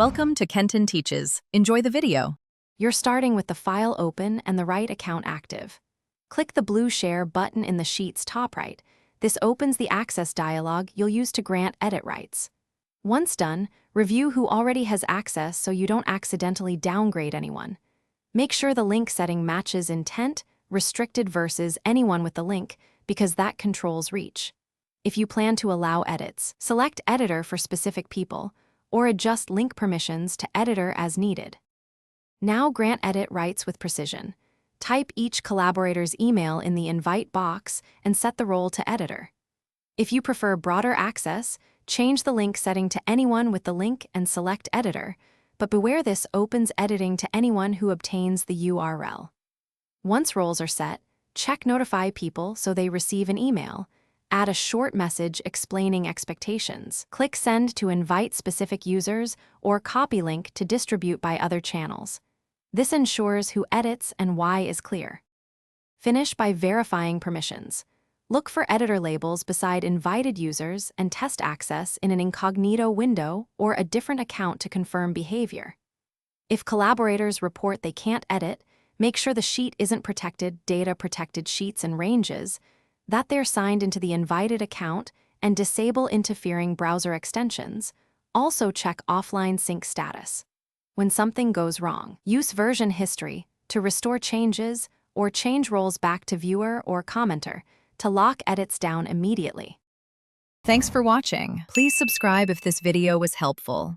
Welcome to Kenton Teaches. Enjoy the video. You're starting with the file open and the right account active. Click the blue Share button in the sheet's top right. This opens the access dialog you'll use to grant edit rights. Once done, review who already has access so you don't accidentally downgrade anyone. Make sure the link setting matches intent, restricted versus anyone with the link, because that controls reach. If you plan to allow edits, select Editor for specific people, or adjust link permissions to Editor as needed. Now grant edit rights with precision. Type each collaborator's email in the invite box and set the role to Editor. If you prefer broader access, change the link setting to anyone with the link and select Editor, but beware this opens editing to anyone who obtains the URL. Once roles are set, check Notify People so they receive an email. Add a short message explaining expectations. Click Send to invite specific users or copy link to distribute by other channels. This ensures who edits and why is clear. Finish by verifying permissions. Look for editor labels beside invited users and test access in an incognito window or a different account to confirm behavior. If collaborators report they can't edit, make sure the sheet isn't protected data protected sheets and ranges, that they're signed into the invited account, and disable interfering browser extensions. Also check offline sync status. When something goes wrong, use version history to restore changes or change roles back to viewer or commenter to lock edits down immediately. Thanks for watching. Please subscribe if this video was helpful.